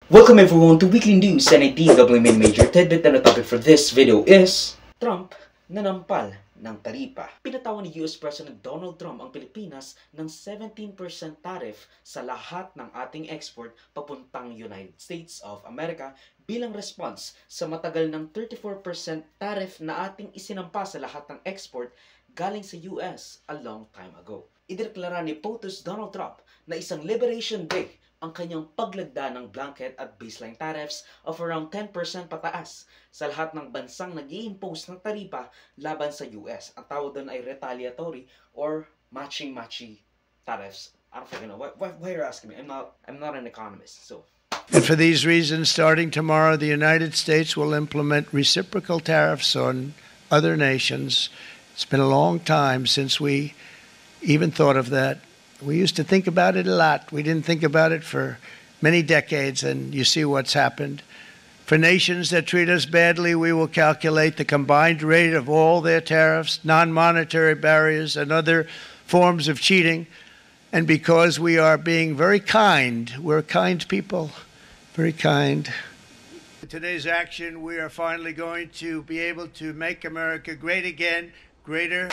Welcome everyone to Weekly News and a DW Main Major Tidbit, and the topic for this video is Trump nanampal ng taripa. Pinatawan ni US President Donald Trump ang Pilipinas ng 17% tariff sa lahat ng ating export papuntang United States of America bilang response sa matagal ng 34% tariff na ating isinampa sa lahat ng export galing sa US a long time ago. Ideklara ni POTUS Donald Trump na isang Liberation Day ang kanyang paglagda ng blanket at baseline tariffs of around 10% pataas sa lahat ng bansang nag-i-impose ng taripa laban sa US. Ang tawag doon ay retaliatory or matching-matchy tariffs. I don't fucking know. Why are you asking me? I'm not an economist, so. And for these reasons, starting tomorrow, the United States will implement reciprocal tariffs on other nations. It's been a long time since we even thought of that. We used to think about it a lot. We didn't think about it for many decades, and you see what's happened. For nations that treat us badly, we will calculate the combined rate of all their tariffs, non-monetary barriers, and other forms of cheating. And because we are being very kind, we're kind people, very kind. In today's action, we are finally going to be able to make America great again, greater.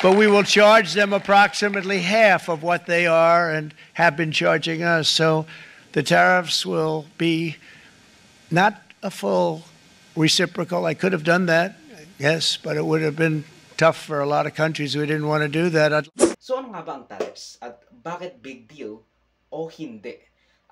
But we will charge them approximately half of what they are and have been charging us. So the tariffs will be not a full reciprocal. I could have done that, yes, but it would have been tough for a lot of countries. We didn't want to do that. So ano nga ba ang tariffs at bakit big deal o hindi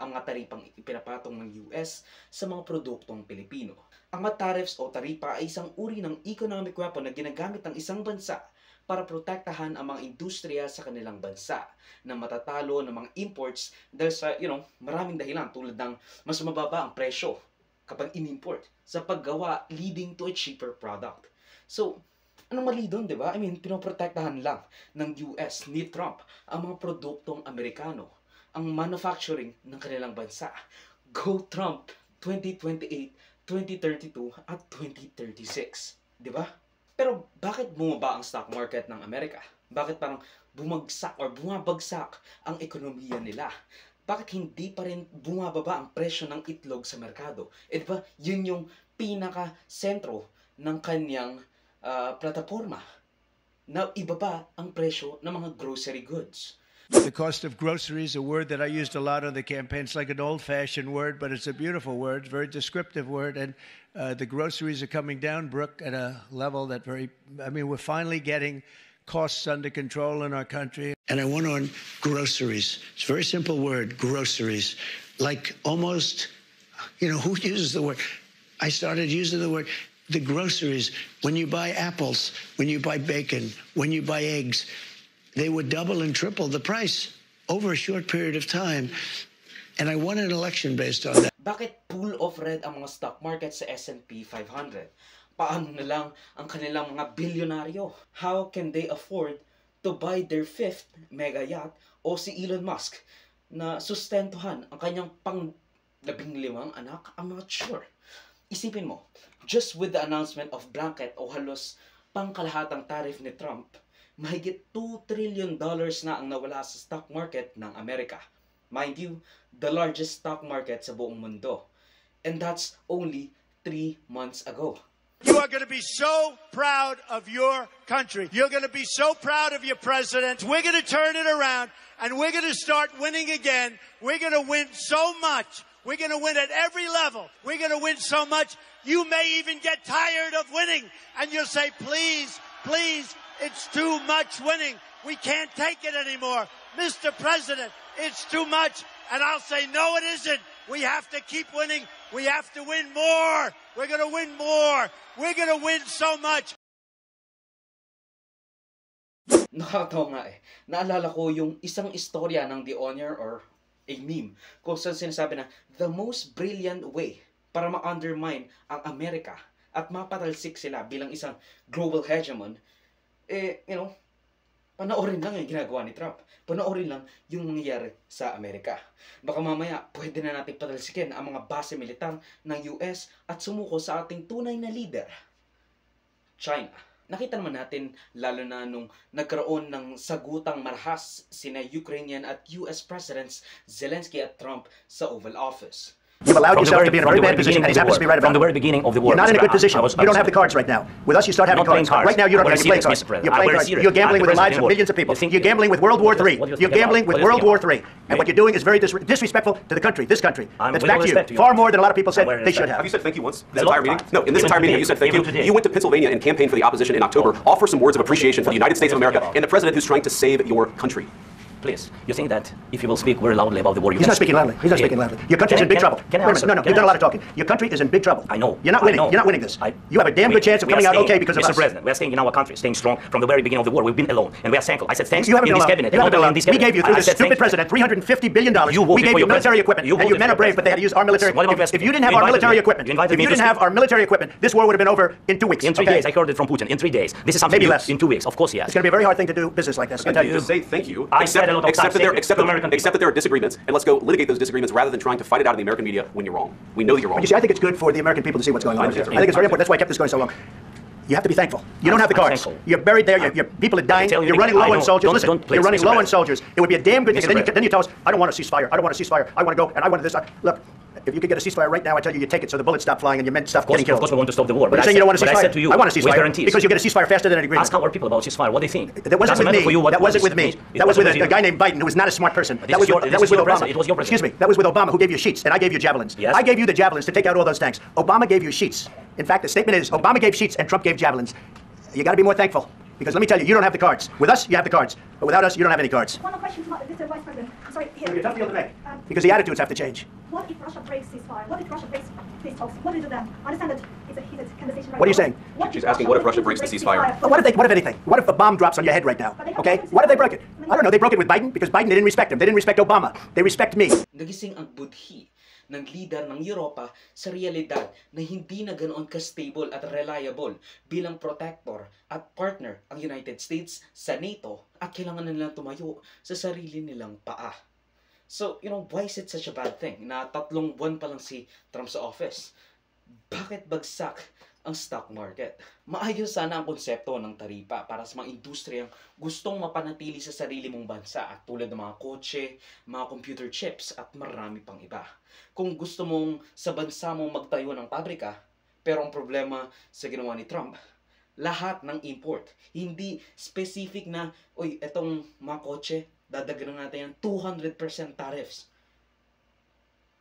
ang mga taripang ipinapatong ng US sa mga produktong Pilipino? Ang mga tariffs o taripa ay isang uri ng economic weapon na ginagamit ng isang bansa para protektahan ang mga industriya sa kanilang bansa na matatalo ng mga imports dahil sa, maraming dahilan tulad ng mas mababa ang presyo kapag in-import sa paggawa leading to a cheaper product. So, anong mali doon, di ba? I mean, pinoprotektahan lang ng US ni Trump ang mga produktong Amerikano, ang manufacturing ng kanilang bansa. Go Trump 2028, 2032 at 2036, di ba? Pero bakit bumaba ang stock market ng Amerika? Bakit parang bumagsak or bumabagsak ang ekonomiya nila? Bakit hindi pa rin bumababa ang presyo ng itlog sa merkado? Eh diba, yun yung pinaka-sentro ng kanyang plataforma na ibaba ang presyo ng mga grocery goods. The cost of groceries, a word that I used a lot on the campaign. It's like an old-fashioned word, but it's a beautiful word, very descriptive word. And the groceries are coming down, Brooke, at a level that we're finally getting costs under control in our country. And I went on groceries. It's a very simple word, groceries. Like almost, who uses the word? I started using the word. The groceries, when you buy apples, when you buy bacon, when you buy eggs, they would double and triple the price over a short period of time. And I won an election based on that. Bakit pull of red ang mga stock market sa S&P 500? Paano na lang ang kanilang mga bilyonaryo? How can they afford to buy their 5th mega yacht o si Elon Musk na sustentuhan ang kanyang pang-15 anak? I'm not sure. Isipin mo, just with the announcement of blanket o halos pangkalahatang tariff ni Trump, mahigit $2 trillion na ang nawala sa stock market ng Amerika. Mind you, the largest stock market sa buong mundo. And that's only 3 months ago. You are going to be so proud of your country. You're going to be so proud of your president. We're going to turn it around, and we're going to start winning again. We're going to win so much. We're going to win at every level. We're going to win so much, you may even get tired of winning. And you'll say, please, please, it's too much winning. We can't take it anymore. Mr. President, it's too much. And I'll say, no, it isn't. We have to keep winning. We have to win more. We're going to win more. We're going to win so much. Nakakatawa nga eh. Naalala ko yung isang istorya ng The Onion or a meme kung saan sinasabi na the most brilliant way para ma-undermine ang Amerika at mapatalsik sila bilang isang global hegemon, panoorin lang yung ginagawa ni Trump. Panoorin lang yung nangyayari sa Amerika. Baka mamaya, pwede na natin patalsikin ang mga base militar ng US at sumuko sa ating tunay na leader, China. Nakita naman natin, lalo na nung nagkaroon ng sagutang marahas sina Ukrainian at US Presidents Zelensky at Trump sa Oval Office. You've allowed From the yourself to be in a very bad position, and he's happens to be right From about the very it. beginning of the war. You're not in a good position. I You don't have the cards right now. With us, you start having Not playing cards. cards. Right now, you don't I'm have very any play serious, cards. Mr. President. You're I'm playing very cards. serious. You're gambling I'm with the the lives of president. millions of people. You're thinking- You're gambling with World War III. What are you You're thinking gambling about? with What are you World War thinking III. And what you're doing is very disrespectful to the country, this country. I'm That's with back all to you. respect to you. Far more than a lot of people said With they should respect. have. Have you said thank you once? This A lot entire of meeting? times. No, in this Even entire meeting, today. you said thank you. Even today. You went to Pennsylvania and campaigned for the opposition in October. Offer some words of appreciation for the United States of America and the president who's trying to save your country. Please, you think that if you will speak very loudly about the war, you He's can not speaking loudly. He's not speaking loudly. Your country's in big trouble. Can I Wait a answer? minute. No, Can you've I done a lot of answer? talking. Your country is in big trouble. I know. You're not I winning. know. You're not winning this. You have a damn good chance of We are coming out staying- okay because of Mr. us. President, we are staying in our country, staying strong from the very beginning of the war. We've been alone, and we are thankful. I said thanks You haven't in been this allowed. cabinet. You haven't been allowed. in this We cabinet. gave you through I this said stupid thank you. president $350 billion. You We voted gave for you your military president. equipment, You and you voted men for are brave, but they had to use our military. What about If you didn't have you our invited military me. equipment, You invited if me you to didn't have speak. our military equipment, this war would have been over in 2 weeks. In 3 okay? days, I heard it from Putin. In 3 days, this is something Maybe new. less. In 2 weeks, of course, yes. It's going to be a very hard thing to do business like this. I tell you. Just say thank you. I said a lot of times that there, thank you to American accept that there are disagreements, and let's go litigate those disagreements rather than trying to fight it out in the American media when you're wrong. We know that you're wrong. You see, I think it's good for the American people to see what's going on. I'm here. thankful. I think it's very important. That's why I kept this going so long. You have to be thankful. You don't have the I'm cards. thankful. You're buried there. Your people are dying. tell you You're running I low on know. soldiers. Don't- Listen, don't please, you're running Mr. low on President. soldiers. It would be a damn good thing. Mr. And President. then you tell us, I don't want a ceasefire. I don't want a ceasefire. I want to go and I want this. Look, if you could get a ceasefire right now, I tell you, you take it so the bullets stop flying and your men stop getting Of killed. course, we want to stop the war. But you're I saying you don't want a but I ceasefire. said to you, I want a with ceasefire guarantees. because you get a ceasefire faster than an agreement. Ask our people about ceasefire. What they think. That wasn't Doesn't with matter me. for you what That wasn't this with me. means. That was with It a guy named Biden, who was not a smart person. This That was is your- with this is your Obama. president. It was your president. Excuse me. That was with Obama, who gave you sheets, and I gave you javelins. Yes. I gave you the javelins to take out all those tanks. Obama gave you sheets. In fact, the statement is Obama gave sheets and Trump gave javelins. You got to be more thankful. Because let me tell you, you don't have the cards. With us, you have the cards. But without us, you don't have any cards. One more question, Mr. Vice President. I'm sorry. It'll be a tough deal to make. Because the attitudes have to change. What if Russia breaks ceasefire? What if Russia breaks peace talks? What do you do then? I understand that it's a heated conversation right What are you now. saying? What She's if asking, what if Russia breaks the ceasefire? But what if anything? What if a bomb drops on your head right now? Okay? What if they broke it? I don't know. They broke it with Biden because Biden didn't respect him. They didn't respect Obama. They respect me. Nagising ang budhi ng leader ng Europa sa realidad na hindi na ganoon ka-stable at reliable bilang protector at partner ang United States sa NATO at kailangan nilang tumayo sa sarili nilang paa. So, why is it such a bad thing na 3 buwan pa lang si Trump sa office? Bakit bagsak ang stock market? Maayos sana ang konsepto ng taripa para sa mga industriyang gustong mapanatili sa sarili mong bansa at tulad ng mga kotse, mga computer chips at marami pang iba. Kung gusto mong sa bansa mong magtayo ng pabrika, pero ang problema sa ginawa ni Trump, lahat ng import, hindi specific na, etong mga kotse, dadagdagan natin yung 200% tariffs.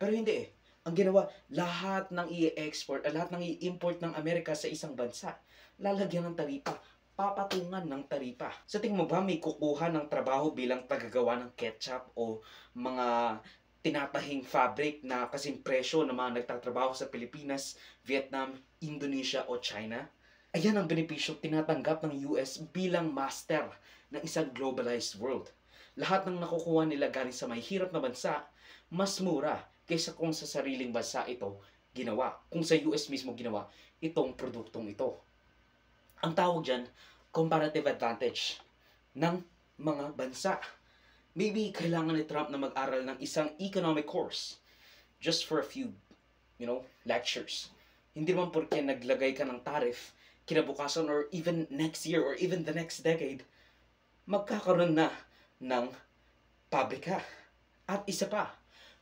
Pero hindi eh. Ang ginawa, lahat ng i-export, lahat ng i-import ng Amerika sa isang bansa, lalagyan ng taripa, papatungan ng taripa. Sa tingin mo ba may kukuha ng trabaho bilang tagagawa ng ketchup o mga tinatahing fabric na kasing presyo ng mga nagtatrabaho sa Pilipinas, Vietnam, Indonesia o China? Ayan ang benepisyo tinatanggap ng US bilang master ng isang globalized world. Lahat ng nakukuha nila galing sa may hirap na bansa, mas mura kaysa kung sa sariling bansa ito ginawa. Kung sa US mismo ginawa itong produktong ito. Ang tawag dyan, comparative advantage ng mga bansa. Maybe kailangan ni Trump na mag-aral ng isang economic course just for a few, lectures. Hindi naman porque naglagay ka ng tariff, kinabukasan or even next year or even the next decade, magkakaroon na ng pabrika. At isa pa,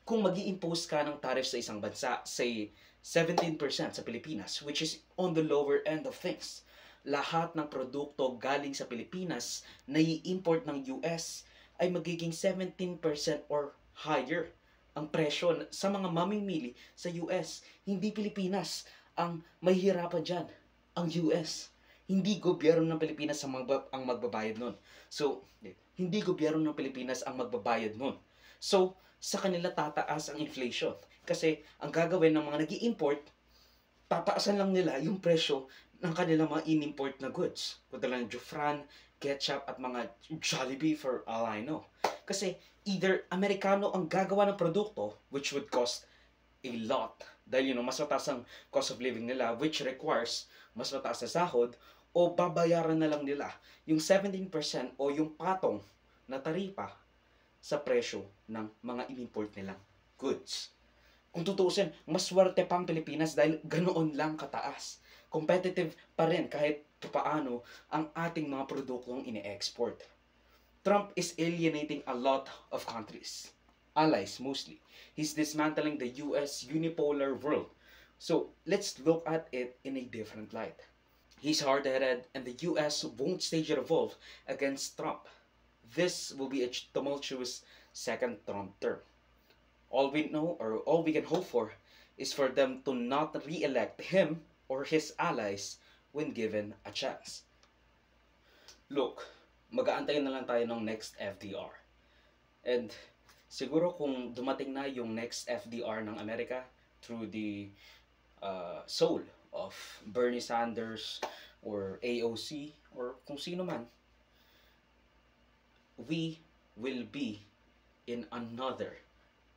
kung mag-i-impose ka ng tariff sa isang bansa, say 17% sa Pilipinas, which is on the lower end of things, lahat ng produkto galing sa Pilipinas na i-import ng US ay magiging 17% or higher ang presyo sa mga mamimili sa US. Hindi Pilipinas ang mahihirapan dyan, ang US. Hindi gobyerno ng Pilipinas ang magbabayad nun. So, hindi gobyerno ng Pilipinas ang magbabayad nun. So, sa kanila tataas ang inflation. Kasi ang gagawin ng mga nag-i-import, tataasan lang nila yung presyo ng kanilang mga in-import na goods. Kung Jufran, ketchup at mga Jollibee for all I know. Kasi either Amerikano ang gagawa ng produkto, which would cost a lot. Dahil mas mataas ang cost of living nila, which requires mas mataas na sahod, o babayaran na lang nila yung 17% o yung patong na taripa sa presyo ng mga in-import nilang goods. Kung tutuusin, mas swerte pang Pilipinas dahil ganoon lang kataas. Competitive pa rin kahit paano ang ating mga produktong ini-export. Trump is alienating a lot of countries. allies mostly. He's dismantling the US unipolar world. So let's look at it in a different light. He's hard-headed, and the US won't stage a revolt against Trump. This will be a tumultuous second Trump term. All we know, or all we can hope for, is for them to not re-elect him or his allies when given a chance. Look, mag-aantay na lang tayo ng next FDR. And siguro kung dumating na yung next FDR ng Amerika through the soul of Bernie Sanders or AOC or kung sino man, we will be in another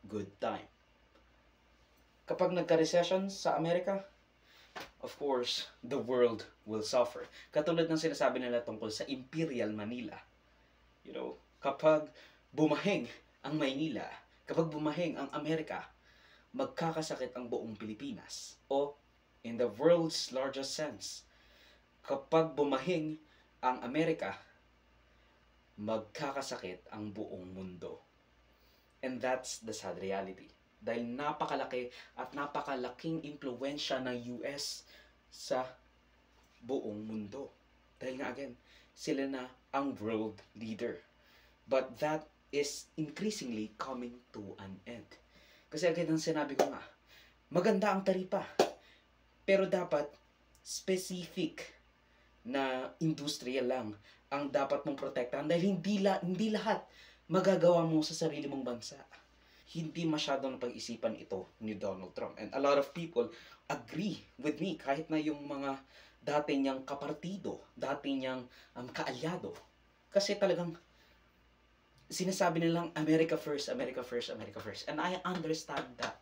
good time. Kapag nagka-recession sa Amerika, of course, the world will suffer. Katulad ng sinasabi nila tungkol sa Imperial Manila. You know, kapag bumahing ang Maynila, kapag bumahing ang Amerika, magkakasakit ang buong Pilipinas. O, in the world's largest sense, kapag bumahing ang Amerika, magkakasakit ang buong mundo. And that's the sad reality. Dahil napakalaki at napakalaking impluwensya ng US sa buong mundo. Dahil nga again, sila na ang world leader. But that is increasingly coming to an end. Kasi agad ang sinabi ko nga, maganda ang taripa. Pero dapat specific na industriya lang ang dapat mong protektahan. Dahil hindi lahat magagawa mo sa sarili mong bansa. Hindi masyadong pag-isipan ito ni Donald Trump. And a lot of people agree with me, kahit na yung mga dati niyang kapartido, dati niyang kaalyado. Kasi talagang sinasabi nilang America first, America first, America first. And I understand that.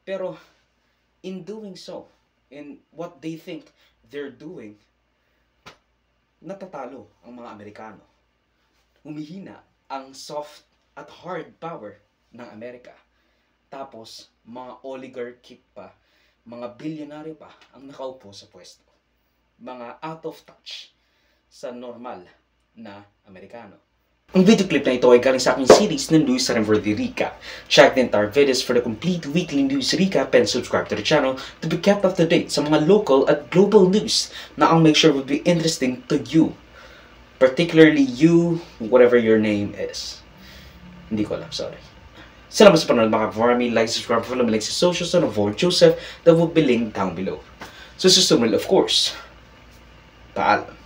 Pero in doing so, in what they think they're doing, natatalo ang mga Amerikano. Humihina ang soft at hard power ng Amerika. Tapos, mga oligarchic pa, mga bilyonaryo pa ang nakaupo sa pwesto. Mga out of touch sa normal na Amerikano. Ang video clip na ito ay galing sa aking series na News Worthy Recap. Check the entire videos for the complete weekly news recap and subscribe to the channel to be kept up to date sa mga local at global news na I'll make sure will be interesting to you. Particularly you, whatever your name is. Hindi ko alam, sorry. Salamat sa panonood mga kaparami. Like, subscribe, follow me like sa socials and avoid Joseph that will be linked down below. So, susunod of course. Paalam.